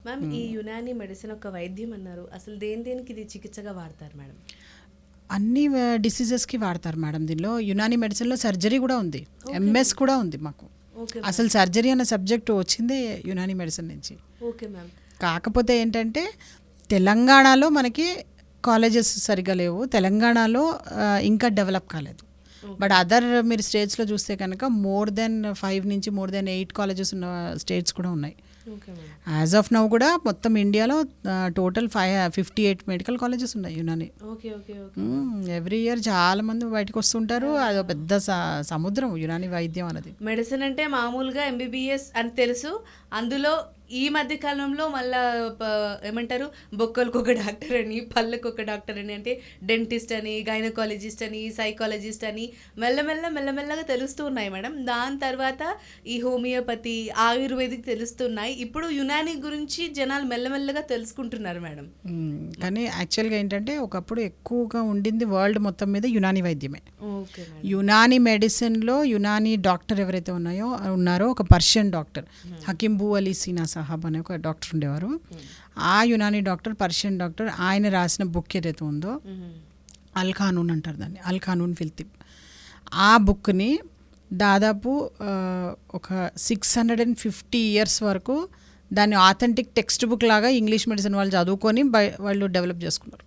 Ma'am ఈ Unani medicine ఒక వైద్యం అన్నారు, అసలు దేనికి ఇది చికిత్సగా వాడతారు మేడం? అన్ని డిసీజెస్కి వాడతారు మేడం. దీనిలో యునానీ మెడిసిన్లో సర్జరీ కూడా ఉంది, ఎంఎస్ కూడా ఉంది మాకు. అసలు సర్జరీ అన్న సబ్జెక్ట్ వచ్చిందే యునానీ మెడిసిన్ నుంచి. Okay ma'am. కాకపోతే ఏంటంటే తెలంగాణలో మనకి కాలేజెస్ సరిగా లేవు, తెలంగాణలో ఇంకా డెవలప్ కాలేదు. బట్ అదర్ మీరు స్టేట్స్లో చూస్తే కనుక మోర్ దెన్ 5 నుంచి మోర్ దెన్ 8 కాలేజెస్ ఉన్న స్టేట్స్ కూడా ఉన్నాయి. యాజ్ ఆఫ్ నౌ కూడా మొత్తం ఇండియాలో టోటల్ 58 మెడికల్ కాలేజెస్ ఉన్నాయి యునానీ. ఎవ్రీ ఇయర్ చాలా మంది బయటకు వస్తుంటారు. అది పెద్ద సముద్రం యునానీ వైద్యం అనేది. మెడిసిన్ అంటే మామూలుగా ఎంబీబీఎస్ అని తెలుసు, అందులో ఈ మధ్య కాలంలో మళ్ళా ఏమంటారు బొక్కలకు ఒక డాక్టర్ అని, పళ్ళకు ఒక డాక్టర్ అని, అంటే డెంటిస్ట్ అని, గైనకాలజిస్ట్ అని, సైకాలజిస్ట్ అని మెల్లమెల్లగా తెలుస్తూ ఉన్నాయి మేడం. దాని తర్వాత ఈ హోమియోపతి, ఆయుర్వేదిక్ తెలుస్తున్నాయి. ఇప్పుడు యునానీ గురించి జనాలు మెల్లమెల్లగా తెలుసుకుంటున్నారు మేడం. కానీ యాక్చువల్గా ఏంటంటే ఒకప్పుడు ఎక్కువగా ఉండింది వరల్డ్ మొత్తం మీద యునానీ వైద్యమే. యునానీ మెడిసిన్లో యునానీ డాక్టర్ ఎవరైతే ఉన్నారో ఒక పర్షియన్ డాక్టర్ హకీం బూ అలీ సీనా సాహబ్ అనే ఒక డాక్టర్ ఉండేవారు. ఆ యునానీ డాక్టర్, పర్షియన్ డాక్టర్, ఆయన రాసిన బుక్ ఏదైతే ఉందో అల్ ఖానూన్ అంటారు దాన్ని, అల్ ఖానూన్ ఫిల్ తిబ్. ఆ బుక్ని దాదాపు ఒక 650 ఇయర్స్ వరకు దాన్ని ఆథెంటిక్ టెక్స్ట్ బుక్ లాగా ఇంగ్లీష్ మెడిసిన్ వాళ్ళు చదువుకొని వాళ్ళు డెవలప్ చేసుకున్నారు.